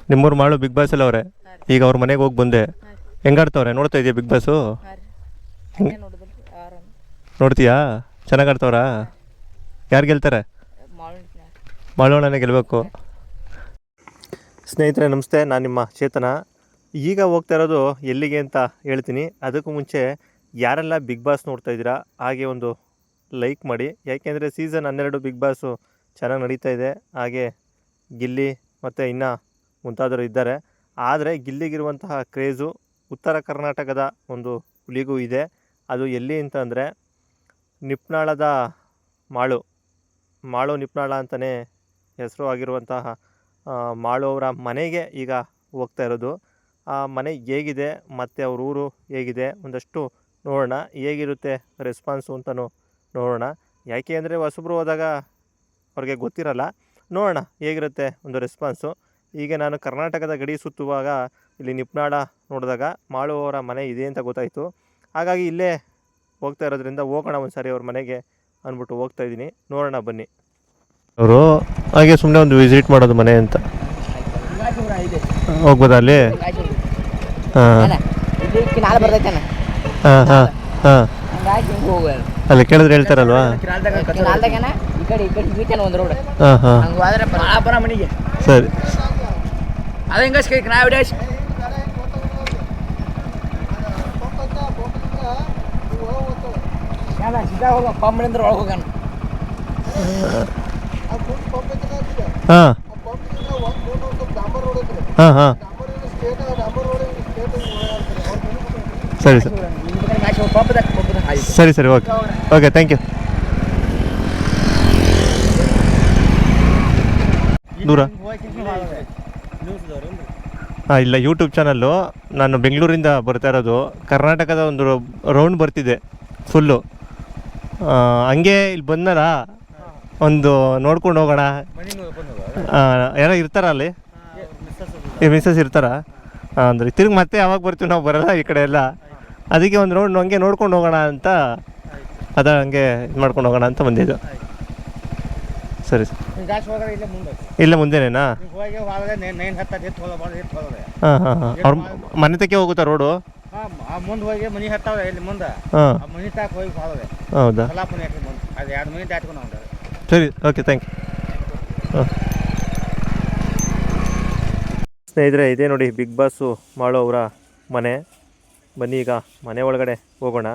ನಿಮ್ಮೂರು ಮಾಡು big boss ಎಲ್ಲ ಅವರೇ. ಈಗ ಅವ್ರ ಮನೆಗೆ ಹೋಗಿ ಬಂದೆ. ಹೆಂಗಾಡ್ತವ್ರೆ ನೋಡ್ತಾ ಇದೆಯಾ ಬಿಗ್ ಬಾಸು? ನೋಡ್ತೀಯಾ? ಚೆನ್ನಾಗಿ ಆಡ್ತವ್ರಾ? ಯಾರು ಗೆಲ್ತಾರೆ? ಮಾಳೋಣನೇ ಗೆಲ್ಲಬೇಕು. ಸ್ನೇಹಿತರೆ ನಮಸ್ತೆ, ನಾನು ನಿಮ್ಮ ಚೇತನ. ಈಗ ಹೋಗ್ತಾ ಇರೋದು ಎಲ್ಲಿಗೆ ಅಂತ ಹೇಳ್ತೀನಿ. ಅದಕ್ಕೂ ಮುಂಚೆ ಯಾರೆಲ್ಲ ಬಿಗ್ ಬಾಸ್ ನೋಡ್ತಾ ಇದ್ದೀರಾ ಹಾಗೆ ಒಂದು ಲೈಕ್ ಮಾಡಿ. ಯಾಕೆಂದರೆ ಸೀಸನ್ 12 ಬಿಗ್ ಬಾಸು ಚೆನ್ನಾಗಿ ನಡೀತಾ ಇದೆ. ಹಾಗೆ ಗಿಲ್ಲಿ ಮತ್ತು ಇನ್ನೂ ಮುಂತಾದವರು ಇದ್ದಾರೆ. ಆದರೆ ಗಿಲ್ಲಿಗಿರುವಂತಹ ಕ್ರೇಜು ಉತ್ತರ ಕರ್ನಾಟಕದ ಒಂದು ಹುಲಿಗೂ ಇದೆ. ಅದು ಎಲ್ಲಿ ಅಂತಂದರೆ ನಿಪ್ನಾಳದ ಮಾಳು ನಿಪ್ನಾಳ ಅಂತಲೇ ಹೆಸರು ಆಗಿರುವಂತಹ ಮಾಳು ಅವರ ಮನೆಗೆ ಈಗ ಹೋಗ್ತಾ ಇರೋದು. ಆ ಮನೆ ಹೇಗಿದೆ ಮತ್ತು ಅವ್ರ ಊರು ಹೇಗಿದೆ ಒಂದಷ್ಟು ನೋಡೋಣ. ಹೇಗಿರುತ್ತೆ ರೆಸ್ಪಾನ್ಸು ಅಂತಲೂ ನೋಡೋಣ. ಯಾಕೆ ಅಂದರೆ ಹೊಸಬ್ರು ಹೋದಾಗ ಅವ್ರಿಗೆ ಗೊತ್ತಿರಲ್ಲ. ನೋಡೋಣ ಹೇಗಿರುತ್ತೆ ಒಂದು ರೆಸ್ಪಾನ್ಸು. ಈಗ ನಾನು ಕರ್ನಾಟಕದ ಗಡಿ ಸುತ್ತುವಾಗ ಇಲ್ಲಿ ನಿಪ್ನಾಳ ನೋಡಿದಾಗ ಮಾಳು ಅವರ ಮನೆ ಇದೆ ಅಂತ ಗೊತ್ತಾಯಿತು. ಹಾಗಾಗಿ ಇಲ್ಲೇ ಹೋಗ್ತಾ ಇರೋದ್ರಿಂದ ಹೋಗೋಣ ಒಂದು ಸಾರಿ ಅವ್ರ ಮನೆಗೆ ಅಂದ್ಬಿಟ್ಟು ಹೋಗ್ತಾ ಇದ್ದೀನಿ. ನೋಡೋಣ ಬನ್ನಿ. ಅವರು ಹಾಗೆ ಸುಮ್ಮನೆ ಒಂದು ವಿಸಿಟ್ ಮಾಡೋದು ಮನೆ ಅಂತ ಹೋಗ್ಬೋದಾ ಅಲ್ಲಿ? ಹಾಂ ಹಾಂ ಹಾಂ ಹಾಂ ಅಲ್ಲಿ ಕೇಳಿದ್ರೆ ಹೇಳ್ತಾರಲ್ವಾ? ಹಾಂ ಹಾಂ ಸರಿ. ಹಾಂ ಹಾಂ ಹಾಂ ಸರಿ ಸರಿ ಸರಿ ಓಕೆ ಓಕೆ ಥ್ಯಾಂಕ್ ಯು. ದೂರ ಹಾಂ ಇಲ್ಲ, ಯೂಟ್ಯೂಬ್ ಚಾನಲ್ಲು. ನಾನು ಬೆಂಗಳೂರಿಂದ ಬರ್ತಾ ಇರೋದು. ಕರ್ನಾಟಕದ ಒಂದು ರೌಂಡ್ ಬರ್ತಿದ್ದೆ ಫುಲ್ಲು. ಹಂಗೆ ಇಲ್ಲಿ ಬಂದಲ್ಲ ಒಂದು ನೋಡ್ಕೊಂಡು ಹೋಗೋಣ. ಏನೋ ಇರ್ತಾರ ಅಲ್ಲಿ ಮಿಸ್ಸಸ್ ಇರ್ತಾರ ಅಂದರೆ ತಿರುಗಿ ಮತ್ತೆ ಯಾವಾಗ ಬರ್ತೀವಿ ನಾವು ಬರೋಲ್ಲ ಈ ಕಡೆ ಎಲ್ಲ. ಅದಕ್ಕೆ ಒಂದು ರೌಂಡ್ ಹಂಗೆ ನೋಡ್ಕೊಂಡು ಹೋಗೋಣ ಅಂತ ಹಂಗೆ ಇದು ಮಾಡ್ಕೊಂಡು ಹೋಗೋಣ ಅಂತ ಬಂದಿದ್ದು. ಸರಿ ಸರ್, ಇಲ್ಲ ಮುಂದೆನೇನಾ? ಹಾಂ ಹಾಂ ಹಾಂ ಅವ್ರ ಮನೆ ತಕ್ಕೆ ಹೋಗುತ್ತಾ ರೋಡು? ಹಾಂ ಹೌದಾ? ಸರಿ ಓಕೆ ಥ್ಯಾಂಕ್ ಯು. ಹಾಂ ಸ್ನೇಹಿತರೆ, ಇದೇ ನೋಡಿ ಬಿಗ್ ಬಾಸು ಮಾಳು ಅವರ ಮನೆ. ಬನ್ನಿ ಈಗ ಮನೆ ಒಳಗಡೆ ಹೋಗೋಣ.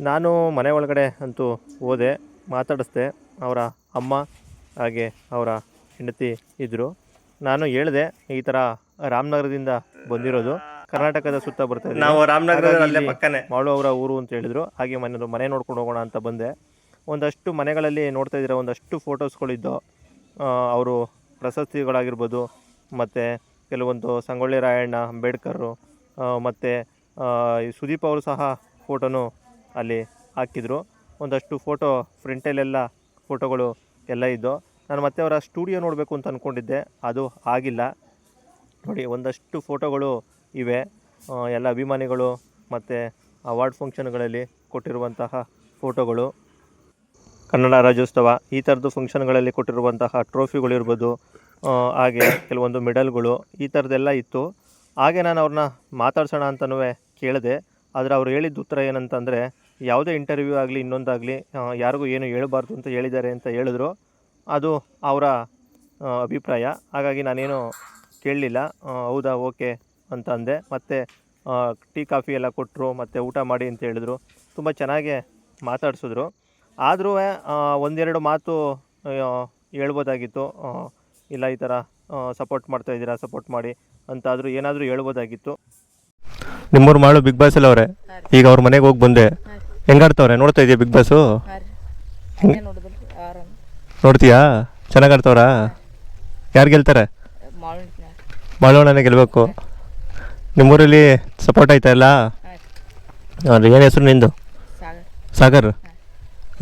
ನಾನು ಮನೆ ಒಳಗಡೆ ಅಂತೂ ಹೋದೆ, ಮಾತಾಡಿಸ್ದೆ. ಅವರ ಅಮ್ಮ ಹಾಗೆ ಅವರ ಹೆಂಡತಿ ಇದ್ದರು. ನಾನು ಹೇಳಿದೆ ಈ ಥರ ರಾಮನಗರದಿಂದ ಬಂದಿರೋದು, ಕರ್ನಾಟಕದ ಸುತ್ತ ಬರ್ತಾಯಿದ್ದೆ, ನಾವು ರಾಮನಗರದಲ್ಲೇ ಪಕ್ಕನೇ ಮಾಳು ಅವರ ಊರು ಅಂತ ಹೇಳಿದರು. ಹಾಗೆ ಮನೆ ನೋಡ್ಕೊಂಡು ಹೋಗೋಣ ಅಂತ ಬಂದೆ. ಒಂದಷ್ಟು ಮನೆಗಳಲ್ಲಿ ನೋಡ್ತಾ ಇದ್ದೀರ, ಒಂದಷ್ಟು ಫೋಟೋಸ್ಗಳಿದ್ದು. ಅವರು ಪ್ರಶಸ್ತಿಗಳಾಗಿರ್ಬೋದು, ಮತ್ತು ಕೆಲವೊಂದು ಸಂಗೊಳ್ಳಿ ರಾಯಣ್ಣ, ಅಂಬೇಡ್ಕರು, ಮತ್ತು ಸುದೀಪ್ ಅವರು ಸಹ ಫೋಟೋನು ಅಲ್ಲಿ ಹಾಕಿದರು. ಒಂದಷ್ಟು ಫೋಟೋ ಫ್ರಂಟಲ್ಲೆಲ್ಲ ಫೋಟೋಗಳು ಎಲ್ಲ ಇದ್ದು. ನಾನು ಮತ್ತೆ ಅವರ ಸ್ಟುಡಿಯೋ ನೋಡಬೇಕು ಅಂತ ಅಂದ್ಕೊಂಡಿದ್ದೆ, ಅದು ಆಗಿಲ್ಲ. ನೋಡಿ ಒಂದಷ್ಟು ಫೋಟೋಗಳು ಇವೆ. ಎಲ್ಲ ಅಭಿಮಾನಿಗಳು ಮತ್ತು ಅವಾರ್ಡ್ ಫಂಕ್ಷನ್ಗಳಲ್ಲಿ ಕೊಟ್ಟಿರುವಂತಹ ಫೋಟೋಗಳು, ಕನ್ನಡ ರಾಜ್ಯೋತ್ಸವ ಈ ಥರದ್ದು ಫಂಕ್ಷನ್ಗಳಲ್ಲಿ ಕೊಟ್ಟಿರುವಂತಹ ಟ್ರೋಫಿಗಳಿರ್ಬೋದು, ಹಾಗೆ ಕೆಲವೊಂದು ಮೆಡಲ್ಗಳು ಈ ಥರದ್ದೆಲ್ಲ ಇತ್ತು. ಹಾಗೆ ನಾನು ಅವ್ರನ್ನ ಮಾತಾಡ್ಸೋಣ ಅಂತನೂ ಕೇಳಿದೆ. ಆದರೆ ಅವ್ರು ಹೇಳಿದ್ದು ಉತ್ತರ ಏನಂತಂದರೆ, ಯಾವುದೇ ಇಂಟರ್ವ್ಯೂ ಆಗಲಿ ಇನ್ನೊಂದಾಗಲಿ ಯಾರಿಗೂ ಏನು ಹೇಳಬಾರ್ದು ಅಂತ ಹೇಳಿದ್ದಾರೆ ಅಂತ ಹೇಳಿದ್ರು. ಅದು ಅವರ ಅಭಿಪ್ರಾಯ. ಹಾಗಾಗಿ ನಾನೇನು ಕೇಳಲಿಲ್ಲ. ಹೌದಾ ಓಕೆ ಅಂತ ಅಂದೆ. ಮತ್ತು ಟೀ ಕಾಫಿ ಎಲ್ಲ ಕೊಟ್ಟರು, ಮತ್ತು ಊಟ ಮಾಡಿ ಅಂತ ಹೇಳಿದ್ರು. ತುಂಬ ಚೆನ್ನಾಗೇ ಮಾತಾಡಿಸಿದ್ರು. ಆದರೂ ಒಂದೆರಡು ಮಾತು ಹೇಳ್ಬೋದಾಗಿತ್ತು. ಇಲ್ಲ ಈ ಥರ ಸಪೋರ್ಟ್ ಮಾಡ್ತಾಯಿದ್ದೀರಾ, ಸಪೋರ್ಟ್ ಮಾಡಿ ಅಂತಾದರೂ ಏನಾದರೂ ಹೇಳ್ಬೋದಾಗಿತ್ತು. ನಿಮ್ಮೂರು ಮಾಳು ಬಿಗ್ ಬಾಸ್ ಎಲ್ಲ ಅವರೇ. ಈಗ ಅವ್ರ ಮನೆಗೆ ಹೋಗಿ ಬಂದೆ. ಹೆಂಗಾಡ್ತವ್ರೆ ನೋಡ್ತಾ ಇದೆಯಾ ಬಿಗ್ ಬಾಸು? ನೋಡ್ತೀಯಾ? ಚೆನ್ನಾಗಿ ಆಡ್ತವ್ರಾ? ಯಾರು ಗೆಲ್ತಾರೆ? ಮಾಳೋಣನೇ ಗೆಲ್ಲಬೇಕು. ನಿಮ್ಮೂರಲ್ಲಿ ಸಪೋರ್ಟ್ ಆಯ್ತಾ ಎಲ್ಲ? ಏನು ಹೆಸರು ನಿಂದು? ಸಾಗರ್.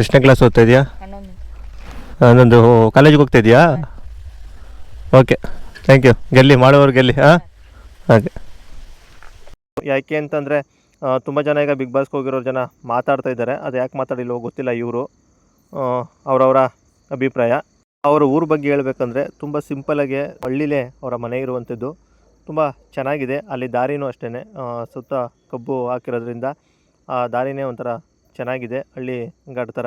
ಎಷ್ಟನೇ ಕ್ಲಾಸ್ ಓದ್ತಾ ಇದೆಯಾ? ನಂದು ಕಾಲೇಜಿಗೆ ಹೋಗ್ತಾ ಇದೆಯಾ? Okay thank you. ಗೆಲ್ಲಿ ಮಾಡೋರು ಗೆಲ್ಲಿ. ಹಾಂ ಹಾಗೆ. ಯಾಕೆ ಅಂತಂದರೆ ತುಂಬ ಜನ ಈಗ ಬಿಗ್ ಬಾಸ್ಗೆ ಹೋಗಿರೋ ಜನ ಮಾತಾಡ್ತಾ ಇದ್ದಾರೆ. ಅದು ಯಾಕೆ ಮಾತಾಡಿಲ್ಲವೋ ಗೊತ್ತಿಲ್ಲ. ಇವರು ಅವರವರ ಅಭಿಪ್ರಾಯ. ಅವರ ಊರ ಬಗ್ಗೆ ಹೇಳ್ಬೇಕಂದ್ರೆ ತುಂಬ ಸಿಂಪಲಾಗೆ ಹಳ್ಳಿಲೇ ಅವರ ಮನೆ ಇರುವಂಥದ್ದು. ತುಂಬ ಚೆನ್ನಾಗಿದೆ. ಅಲ್ಲಿ ದಾರಿನೂ ಅಷ್ಟೇ ಸುತ್ತ ಕಬ್ಬು ಹಾಕಿರೋದ್ರಿಂದ ಆ ದಾರಿನೇ ಒಂಥರ ಚೆನ್ನಾಗಿದೆ ಹಳ್ಳಿ ಗಾಡ್ ಥರ.